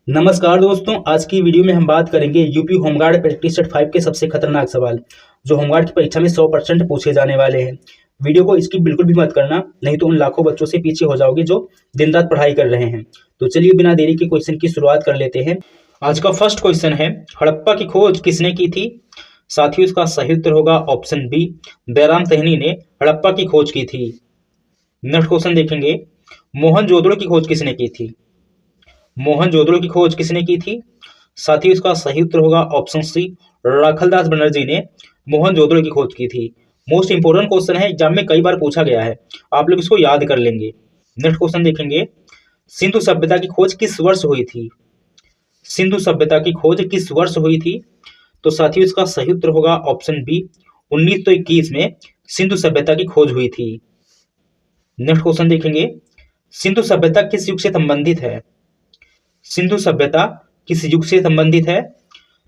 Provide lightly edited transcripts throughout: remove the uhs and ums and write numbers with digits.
नमस्कार दोस्तों, आज की वीडियो में हम बात करेंगे यूपी होमगार्ड प्रैक्टिस सेट 5 के सबसे खतरनाक सवाल जो होमगार्ड की परीक्षा में 100% पूछे जाने वाले हैं। वीडियो को स्किप बिल्कुल भी मत करना, नहीं तो उन लाखों बच्चों से पीछे हो जाओगे जो दिन रात पढ़ाई कर रहे हैं। तो चलिए बिना देरी के क्वेश्चन की शुरुआत कर लेते हैं। आज का फर्स्ट क्वेश्चन है, हड़प्पा की खोज किसने की थी? साथियों, इसका सही उत्तर होगा ऑप्शन बी, बैराम तहनी ने हड़प्पा की खोज की थी। नेक्स्ट क्वेश्चन देखेंगे, मोहनजोदड़ो की खोज किसने की थी? मोहनजोदड़ो की खोज किसने की थी? साथियों, इसका सही उत्तर होगा ऑप्शन सी, राखलदास बनर्जी ने मोहनजोदड़ो की खोज की थी। मोस्ट इंपोर्टेंट क्वेश्चन है, एग्जाम में कई बार पूछा गया है, आप लोग इसको याद कर लेंगे। नेक्स्ट क्वेश्चन देखेंगे, सिंधु सभ्यता की खोज किस वर्ष हुई थी? सिंधु सभ्यता की खोज किस वर्ष हुई थी? तो साथियों, इसका सही उत्तर होगा ऑप्शन बी, 1921 में सिंधु सभ्यता की खोज हुई थी। नेक्स्ट क्वेश्चन देखेंगे, सिंधु सभ्यता किस युग से संबंधित है? सिंधु सभ्यता किस युग से संबंधित है?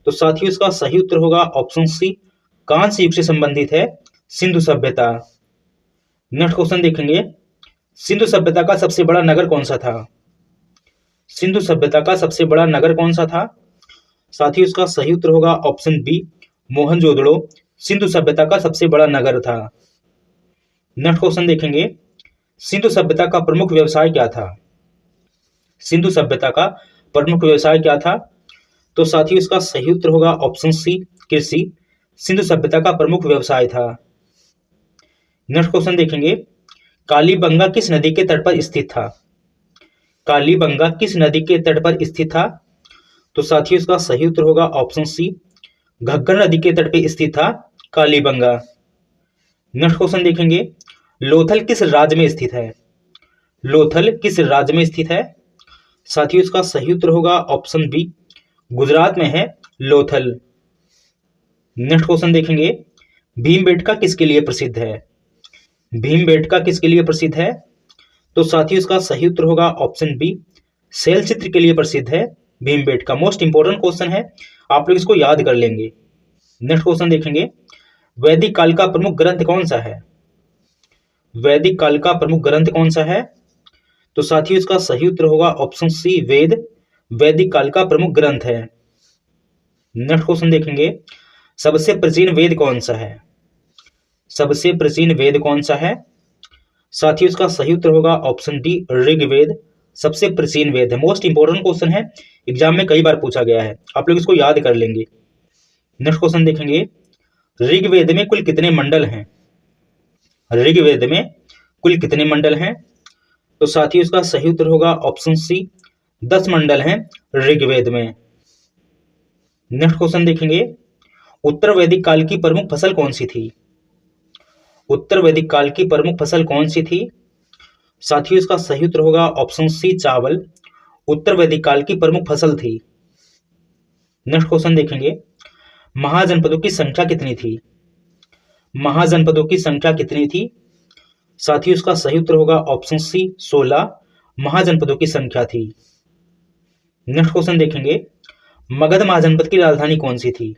तो साथियों, इसका सही उत्तर होगा ऑप्शन सी, कांस्य युग से संबंधित है सिंधु सभ्यता। नेक्स्ट क्वेश्चन देखेंगे, सिंधु सभ्यता का सबसे बड़ा नगर कौन सा था? सिंधु सभ्यता का सबसे बड़ा नगर कौन सा था? साथियों, इसका सही उत्तर होगा ऑप्शन बी, मोहनजोदड़ो सिंधु सभ्यता का सबसे बड़ा नगर था। नेक्स्ट क्वेश्चन देखेंगे, सिंधु सभ्यता का प्रमुख व्यवसाय क्या था? सिंधु सभ्यता का प्रमुख व्यवसाय क्या था? तो साथियों, इसका सही उत्तर होगा ऑप्शन सी, कृषि सिंधु सभ्यता का प्रमुख व्यवसाय था। नेक्स्ट क्वेश्चन देखेंगे, कालीबंगा किस नदी के तट पर स्थित था? कालीबंगा किस नदी के तट पर स्थित था? तो साथियों, इसका सही उत्तर होगा ऑप्शन सी, घग्गर नदी के तट पर स्थित था कालीबंगा। नेक्स्ट क्वेश्चन देखेंगे, लोथल किस राज्य में स्थित है? लोथल किस राज्य में स्थित है? साथियों, इसका सही उत्तर होगा ऑप्शन बी, गुजरात में है लोथल। नेक्स्ट क्वेश्चन देखेंगे, भीमबेटका किसके लिए प्रसिद्ध है? भीमबेटका किसके लिए प्रसिद्ध है? तो साथियों, इसका सही उत्तर होगा ऑप्शन बी, शैल चित्र के लिए प्रसिद्ध है भीमबेटका। मोस्ट इंपोर्टेंट क्वेश्चन है, आप लोग इसको याद कर लेंगे। नेक्स्ट क्वेश्चन देखेंगे, वैदिक काल का प्रमुख ग्रंथ कौन सा है? वैदिक काल का प्रमुख ग्रंथ कौन सा है? तो साथियों, इसका सही उत्तर होगा ऑप्शन सी, वेद वैदिक काल का प्रमुख ग्रंथ है। नेक्स्ट क्वेश्चन देखेंगे, सबसे प्राचीन वेद कौन सा है? सबसे प्राचीन वेद कौन सा है? साथियों, इसका सही उत्तर होगा ऑप्शन डी, ऋग्वेद सबसे प्राचीन वेद है। मोस्ट इंपोर्टेंट क्वेश्चन है, एग्जाम में कई बार पूछा गया है, आप लोग इसको याद कर लेंगे। नेक्स्ट क्वेश्चन देखेंगे, ऋग्वेद में कुल कितने मंडल हैं? ऋग्वेद में कुल कितने मंडल हैं? तो साथियों, इसका सही उत्तर होगा ऑप्शन सी, 10 मंडल हैं ऋग्वेद में। नेक्स्ट क्वेश्चन देखेंगे, उत्तर वैदिक काल की प्रमुख फसल कौन सी थी? उत्तर वैदिक काल की प्रमुख फसल कौन सी थी? साथियों, इसका सही उत्तर होगा ऑप्शन सी, चावल उत्तर वैदिक काल की प्रमुख फसल थी। नेक्स्ट क्वेश्चन देखेंगे, महाजनपदों की संख्या कितनी थी? महाजनपदों की संख्या कितनी थी? साथियों, इसका सही उत्तर होगा ऑप्शन सी, 16 महाजनपदों की संख्या थी। नेक्स्ट क्वेश्चन देखेंगे, मगध महाजनपद की राजधानी कौन सी थी?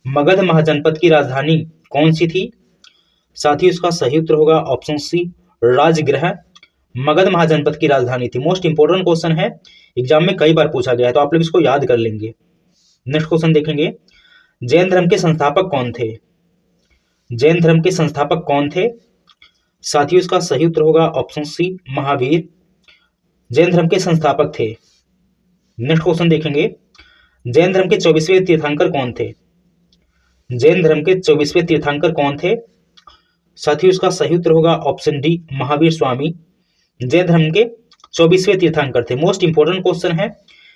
मगध महाजनपद की राजधानी कौन सी थी? साथियों, इसका सही उत्तर होगा ऑप्शन सी, राजगृह मगध महाजनपद की राजधानी थी। मोस्ट इंपोर्टेंट क्वेश्चन है, एग्जाम में कई बार पूछा गया है, तो आप लोग इसको याद कर लेंगे। नेक्स्ट क्वेश्चन देखेंगे, जैन धर्म के संस्थापक कौन थे? जैन धर्म के संस्थापक कौन थे? साथियों, इसका सही उत्तर होगा ऑप्शन सी, महावीर जैन धर्म के संस्थापक थे। नेक्स्ट क्वेश्चन देखेंगे, जैन धर्म के 24वें तीर्थंकर कौन थे? जैन धर्म के 24वें तीर्थंकर कौन थे? साथियों, इसका सही उत्तर होगा ऑप्शन डी, महावीर स्वामी जैन धर्म के 24वें तीर्थंकर थे। मोस्ट इंपोर्टेंट क्वेश्चन है,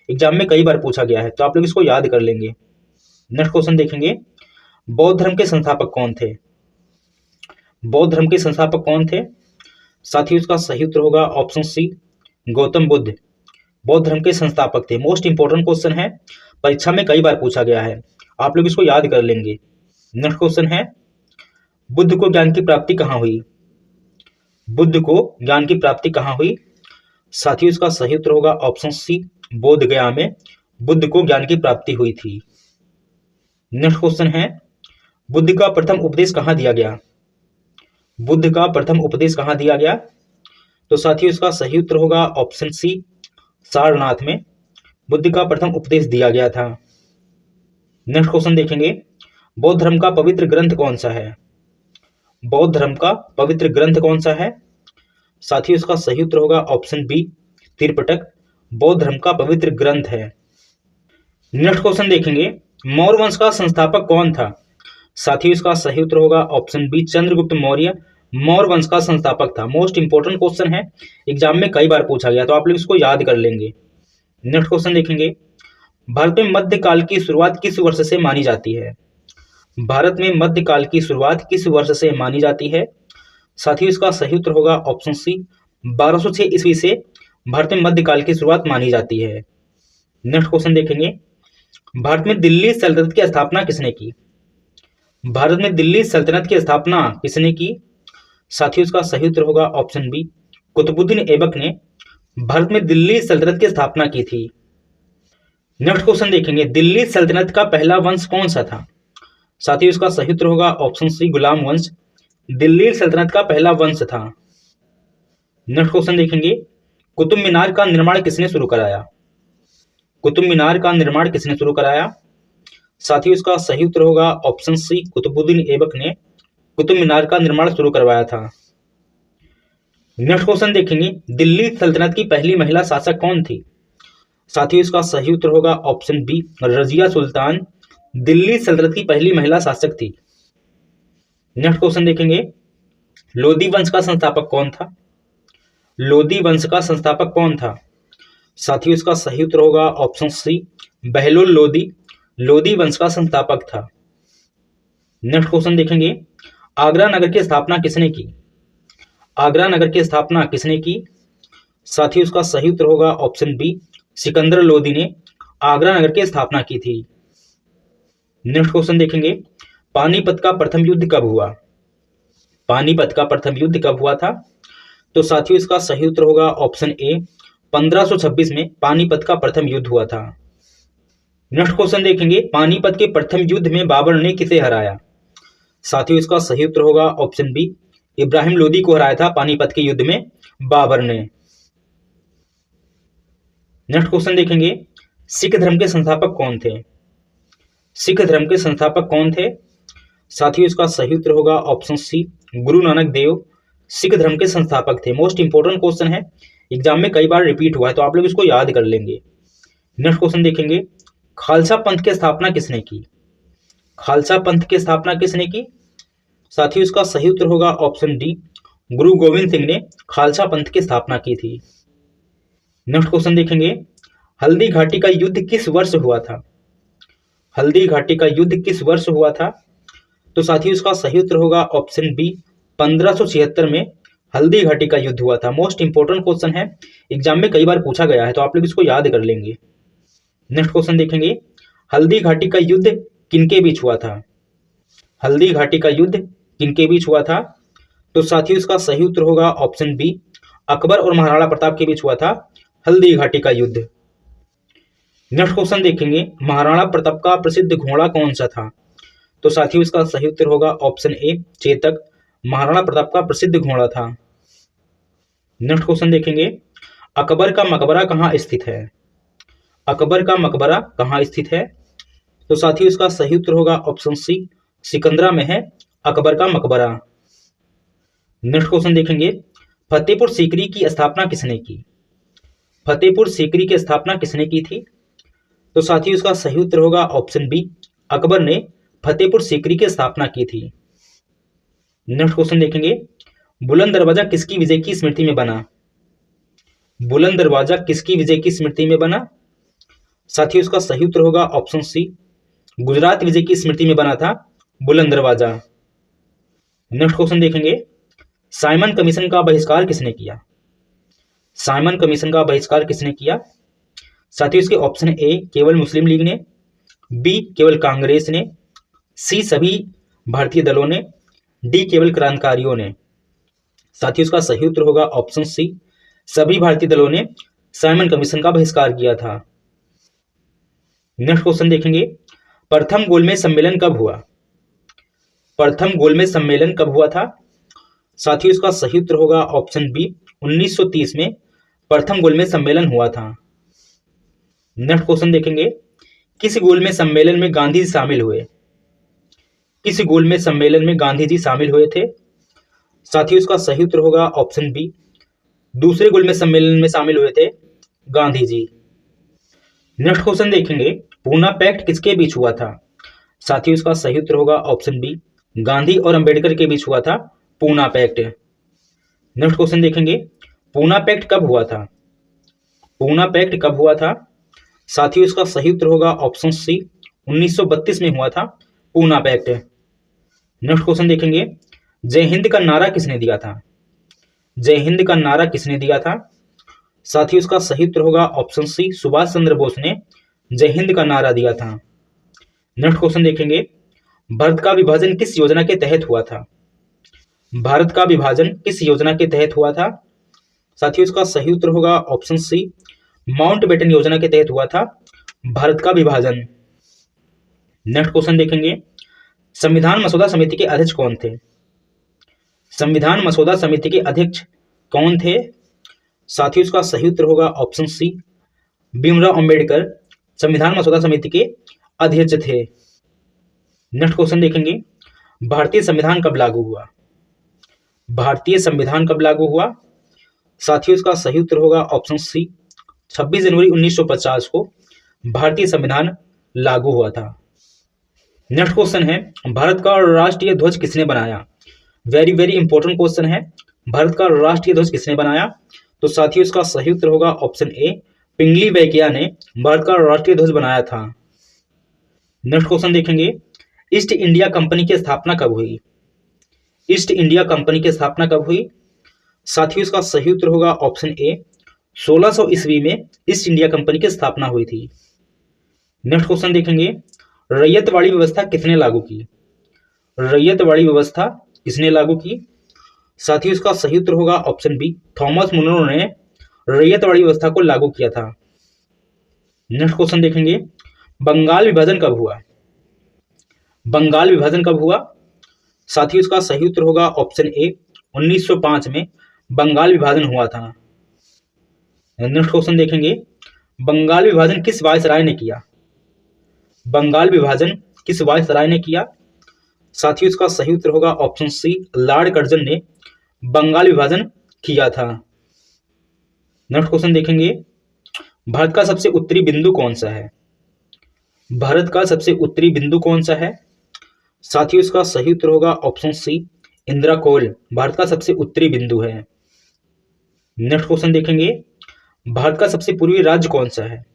एग्जाम में कई बार पूछा गया है, तो आप लोग इसको याद कर लेंगे। नेक्स्ट क्वेश्चन देखेंगे, बौद्ध धर्म के संस्थापक कौन थे? बौद्ध धर्म के संस्थापक कौन थे? साथियों, इसका सही उत्तर होगा ऑप्शन सी, गौतम बुद्ध बौद्ध धर्म के संस्थापक थे। मोस्ट इंपोर्टेंट क्वेश्चन है, परीक्षा में कई बार पूछा गया है, आप लोग इसको याद कर लेंगे। नेक्स्ट क्वेश्चन है, बुद्ध को ज्ञान की प्राप्ति कहाँ हुई? बुद्ध को ज्ञान की प्राप्ति कहाँ हुई? साथियों, इसका सही उत्तर होगा ऑप्शन सी, बोध गया में बुद्ध को ज्ञान की प्राप्ति हुई थी। नेक्स्ट क्वेश्चन है, बुद्ध का प्रथम उपदेश कहाँ दिया गया? बुद्ध का प्रथम उपदेश कहाँ दिया गया? तो साथियों, इसका सही उत्तर होगा ऑप्शन सी, सारनाथ में बुद्ध का प्रथम उपदेश दिया गया था? नेक्स्ट क्वेश्चन देखेंगे, बौद्ध धर्म का पवित्र ग्रंथ कौन सा है? बौद्ध धर्म का पवित्र ग्रंथ कौन सा है? साथियों इसका सही उत्तर होगा ऑप्शन बी, त्रिपिटक बौद्ध धर्म का पवित्र ग्रंथ है। नेक्स्ट क्वेश्चन देखेंगे, मौर्य वंश का संस्थापक कौन था? साथियों इसका सही उत्तर होगा ऑप्शन बी, चंद्रगुप्त मौर्य मौर्य वंश का संस्थापक था। मोस्ट इंपोर्टेंट क्वेश्चन है, एग्जाम में कई बार पूछा गया, तो आप लोग इसको याद कर लेंगे। नेक्स्ट क्वेश्चन देखेंगे, भारत में मध्यकाल की शुरुआत किस वर्ष से मानी जाती है? भारत में मध्यकाल की शुरुआत किस वर्ष से मानी जाती है? साथियों इसका सही उत्तर होगा ऑप्शन सी, 1206 ईस्वी से भारत में मध्यकाल की शुरुआत मानी जाती है। नेक्स्ट क्वेश्चन देखेंगे, भारत में दिल्ली सल्तनत की स्थापना किसने की? भारत में दिल्ली सल्तनत की स्थापना किसने की? साथियों इसका सही उत्तर होगा ऑप्शन बी, कुतुबुद्दीन ऐबक ने भारत में दिल्ली सल्तनत की स्थापना की थी। नेक्स्ट क्वेश्चन देखेंगे, दिल्ली सल्तनत का पहला वंश कौन सा था? साथियों इसका सही उत्तर होगा ऑप्शन सी, गुलाम वंश दिल्ली सल्तनत का पहला वंश था। नेक्स्ट क्वेश्चन देखेंगे, कुतुब मीनार का निर्माण किसने शुरू कराया? कुतुब मीनार का निर्माण किसने शुरू कराया? साथियों इसका सही उत्तर होगा ऑप्शन सी, कुतुबुद्दीन ऐबक ने कुतुब मीनार का निर्माण शुरू करवाया था। नेक्स्ट क्वेश्चन देखेंगे, दिल्ली सल्तनत की पहली महिला शासक कौन थी? साथियों इसका सही उत्तर होगा ऑप्शन बी, रजिया सुल्तान दिल्ली सल्तनत की पहली महिला शासक थी। नेक्स्ट क्वेश्चन देखेंगे, लोदी वंश का संस्थापक कौन था? लोदी वंश का संस्थापक कौन था? साथियों इसका सही उत्तर होगा ऑप्शन सी, बहलोल लोदी लोदी वंश का संस्थापक था। नेक्स्ट क्वेश्चन देखेंगे, आगरा नगर की स्थापना किसने की? आगरा नगर की स्थापना किसने की? साथियों इसका सही उत्तर होगा ऑप्शन बी, सिकंदर लोदी ने आगरा नगर की स्थापना की थी। नेक्स्ट क्वेश्चन देखेंगे, पानीपत का प्रथम युद्ध कब हुआ? पानीपत का प्रथम युद्ध कब हुआ था? तो साथियों इसका सही उत्तर होगा ऑप्शन ए, 1526 में पानीपत का प्रथम युद्ध हुआ था। नेक्स्ट क्वेश्चन देखेंगे, पानीपत के प्रथम युद्ध में बाबर ने किसे हराया? साथियों इसका सही उत्तर होगा ऑप्शन बी, इब्राहिम लोदी को हराया था पानीपत के युद्ध में बाबर ने। नेक्स्ट क्वेश्चन देखेंगे, सिख धर्म के संस्थापक कौन थे? सिख धर्म के संस्थापक कौन थे? साथियों इसका सही उत्तर होगा ऑप्शन सी, गुरु नानक देव सिख धर्म के संस्थापक थे। मोस्ट इंपोर्टेंट क्वेश्चन है, एग्जाम में कई बार रिपीट हुआ है, तो आप लोग इसको याद कर लेंगे। नेक्स्ट क्वेश्चन देखेंगे, खालसा पंथ की स्थापना किसने की? खालसा पंथ की स्थापना किसने की? साथियों इसका सही उत्तर होगा ऑप्शन डी, गुरु गोविंद सिंह ने खालसा पंथ की स्थापना की थी। नेक्स्ट क्वेश्चन देखेंगे, हल्दी घाटी का युद्ध किस वर्ष हुआ था? हल्दी घाटी का युद्ध किस वर्ष हुआ था? तो साथियों इसका सही उत्तर होगा ऑप्शन बी, 1576 में हल्दी घाटी का युद्ध हुआ था। मोस्ट इंपोर्टेंट क्वेश्चन है, एग्जाम में कई बार पूछा गया है, तो आप लोग इसको याद कर लेंगे। नेक्स्ट क्वेश्चन देखेंगे, हल्दी घाटी का युद्ध किनके बीच हुआ था? हल्दी घाटी का युद्ध किनके बीच हुआ था? तो साथियों इसका सही उत्तर होगा ऑप्शन बी, अकबर और महाराणा प्रताप के बीच हुआ था हल्दी घाटी का युद्ध। नेक्स्ट क्वेश्चन देखेंगे, महाराणा प्रताप का प्रसिद्ध घोड़ा कौन सा था? तो साथियों इसका सही उत्तर होगा ऑप्शन ए, चेतक महाराणा प्रताप का प्रसिद्ध घोड़ा था। नेक्स्ट क्वेश्चन देखेंगे, अकबर का मकबरा कहाँ स्थित है? अकबर का मकबरा कहाँ स्थित है? तो साथियों इसका सही उत्तर होगा ऑप्शन सी, सिकंदरा में है अकबर का मकबरा। नेक्स्ट क्वेश्चन देखेंगे, फतेहपुर सीकरी की स्थापना किसने की? फतेहपुर सीकरी की स्थापना किसने की थी? तो साथियों इसका सही उत्तर होगा ऑप्शन बी, अकबर ने फतेहपुर सीकरी की स्थापना की थी। नेक्स्ट क्वेश्चन देखेंगे, बुलंद दरवाजा किसकी विजय की स्मृति में बना? बुलंद दरवाजा किसकी विजय की स्मृति में बना? साथियों इसका सही उत्तर होगा ऑप्शन सी, गुजरात विजय की स्मृति में बना था बुलंद दरवाजा। नेक्स्ट क्वेश्चन देखेंगे, साइमन कमीशन का बहिष्कार किसने किया? साइमन कमीशन का बहिष्कार किसने किया? साथियों इसके ऑप्शन ए, केवल मुस्लिम लीग ने, बी केवल कांग्रेस ने, सी सभी भारतीय दलों ने, डी केवल क्रांतिकारियों ने। साथियों इसका सही उत्तर होगा ऑप्शन सी, सभी भारतीय दलों ने साइमन कमीशन का बहिष्कार किया था। नेक्स्ट क्वेश्चन देखेंगे, प्रथम गोलमेज सम्मेलन कब हुआ? प्रथम गोलमेज सम्मेलन कब हुआ था? साथियों इसका सही उत्तर होगा ऑप्शन बी, 1930 में प्रथम गोलमेज सम्मेलन हुआ था। नेक्स्ट क्वेश्चन देखेंगे, किस गोल में सम्मेलन में गांधी जी शामिल हुए? किस गोल में सम्मेलन में गांधी जी शामिल हुए थे? साथियों इसका सही उत्तर होगा ऑप्शन बी, दूसरे गोल में सम्मेलन में शामिल हुए थे गांधी जी। नेक्स्ट क्वेश्चन देखेंगे, पूना पैक्ट किसके बीच हुआ था? साथियों इसका सही उत्तर होगा ऑप्शन बी, गांधी और अंबेडकर के बीच हुआ था पूना पैक्ट। नेक्स्ट क्वेश्चन देखेंगे, पूना पैक्ट कब हुआ था? पूना पैक्ट कब हुआ था? साथियों इसका सही उत्तर होगा ऑप्शन सी, 1932 में हुआ था पूना पैक्ट। नेक्स्ट क्वेश्चन देखेंगे, जय हिंद का नारा किसने दिया था? जय हिंद का नारा किसने दिया था? साथियों इसका सही उत्तर होगा ऑप्शन सी, सुभाष चंद्र बोस ने जय हिंद का नारा दिया था। नेक्स्ट क्वेश्चन देखेंगे, भारत का विभाजन किस योजना के तहत हुआ था? भारत का विभाजन किस योजना के तहत हुआ था? साथियों इसका सही उत्तर होगा ऑप्शन सी, माउंटबेटन योजना के तहत हुआ था भारत का विभाजन। नेक्स्ट क्वेश्चन देखेंगे, संविधान मसौदा समिति के अध्यक्ष कौन थे? संविधान मसौदा समिति के अध्यक्ष कौन थे? साथियों इसका सही उत्तर होगा ऑप्शन सी, भीमराव अंबेडकर संविधान मसौदा समिति के अध्यक्ष थे। नेक्स्ट क्वेश्चन देखेंगे, भारतीय संविधान कब लागू हुआ? भारतीय संविधान कब लागू हुआ? साथियों इसका सही उत्तर होगा ऑप्शन सी, 26 जनवरी 1950 को भारतीय संविधान लागू हुआ था। नेक्स्ट क्वेश्चन है, भारत का राष्ट्रीय ध्वज किसने बनाया? वेरी वेरी इंपॉर्टेंट क्वेश्चन है, भारत का राष्ट्रीय ध्वज किसने बनाया? तो साथियों इसका सही उत्तर होगा ऑप्शन ए, पिंगली वेंकैया ने भारत का राष्ट्रीय ध्वज बनाया था। नेक्स्ट क्वेश्चन देखेंगे, ईस्ट इंडिया कंपनी की स्थापना कब हुई? ईस्ट इंडिया कंपनी की स्थापना कब हुई? साथियों इसका सही उत्तर होगा ऑप्शन ए, 1600 ईस्वी में ईस्ट इंडिया कंपनी की स्थापना हुई थी। नेक्स्ट क्वेश्चन देखेंगे, रैयतवाड़ी व्यवस्था किसने लागू की? रैयतवाड़ी व्यवस्था किसने लागू की? साथियों इसका सही उत्तर होगा ऑप्शन बी, थॉमस मुनरो ने रैयतवाड़ी व्यवस्था को लागू किया था। नेक्स्ट क्वेश्चन देखेंगे, बंगाल विभाजन कब हुआ? बंगाल विभाजन कब हुआ? साथियों इसका सही उत्तर होगा ऑप्शन ए, 1905 में बंगाल विभाजन हुआ था। नेक्स्ट क्वेश्चन देखेंगे, बंगाल विभाजन किस वायसराय ने किया? बंगाल विभाजन किस वायसराय ने किया? साथियों इसका सही उत्तर होगा ऑप्शन सी, लॉर्ड कर्जन ने बंगाल विभाजन किया था। नेक्स्ट क्वेश्चन देखेंगे, भारत का सबसे उत्तरी बिंदु कौन सा है? भारत का सबसे उत्तरी बिंदु कौन सा है? साथियों इसका सही उत्तर होगा ऑप्शन सी, इंदिरा कोल भारत का सबसे उत्तरी बिंदु है। नेक्स्ट क्वेश्चन देखेंगे, भारत का सबसे पूर्वी राज्य कौन सा है?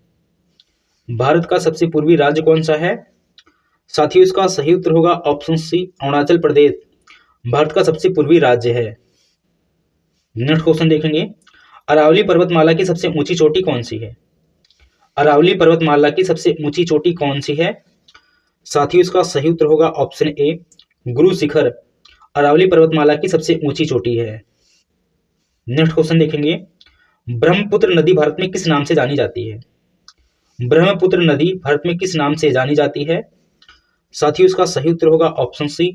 भारत का सबसे पूर्वी राज्य कौन सा है? साथियों इसका सही उत्तर होगा ऑप्शन सी, अरुणाचल प्रदेश भारत का सबसे पूर्वी राज्य है। नेक्स्ट क्वेश्चन देखेंगे, अरावली पर्वतमाला की सबसे ऊंची चोटी कौन सी है? अरावली पर्वतमाला की सबसे ऊंची चोटी कौन सी है? साथियों इसका सही उत्तर होगा ऑप्शन ए, गुरु शिखर अरावली पर्वतमाला की सबसे ऊंची चोटी है। नेक्स्ट क्वेश्चन देखेंगे, ब्रह्मपुत्र नदी भारत में किस नाम से जानी जाती है? ब्रह्मपुत्र नदी भारत में किस नाम से जानी जाती है? साथियों इसका सही उत्तर होगा ऑप्शन सी,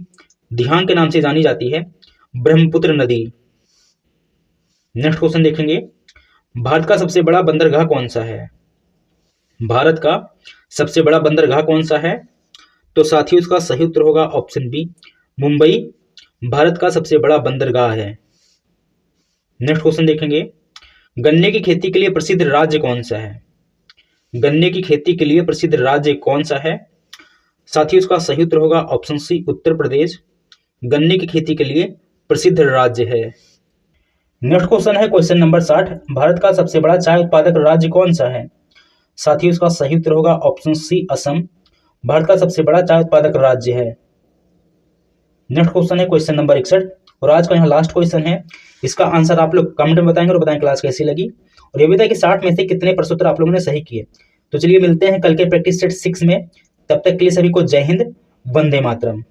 दिहांग के नाम से जानी जाती है ब्रह्मपुत्र नदी। नेक्स्ट क्वेश्चन देखेंगे, भारत का सबसे बड़ा बंदरगाह कौन सा है? भारत का सबसे बड़ा बंदरगाह कौन सा है? तो साथियों इसका सही उत्तर होगा ऑप्शन बी, मुंबई भारत का सबसे बड़ा बंदरगाह है। नेक्स्ट क्वेश्चन देखेंगे, गन्ने की खेती के लिए प्रसिद्ध राज्य कौन सा है? गन्ने की खेती के लिए प्रसिद्ध राज्य कौन सा है? साथियों इसका सही उत्तर होगा ऑप्शन सी, उत्तर प्रदेश गन्ने की खेती के लिए प्रसिद्ध राज्य है। नेक्स्ट क्वेश्चन है क्वेश्चन नंबर 60, भारत का सबसे बड़ा चाय उत्पादक राज्य कौन सा है? साथियों इसका सही उत्तर होगा ऑप्शन सी, असम भारत का सबसे बड़ा चाय उत्पादक राज्य है। नेक्स्ट क्वेश्चन है क्वेश्चन नंबर 61 और आज का यहाँ लास्ट क्वेश्चन है। इसका आंसर आप लोग कमेंट में बताएंगे और बताएं क्लास कैसी लगी और ये बताएं कि 60 में से कितने प्रश्नोत्तर आप लोगों ने सही किए। तो चलिए मिलते हैं कल के प्रैक्टिस सेट 6 में, तब तक के लिए सभी को जय हिंद, वंदे मातरम।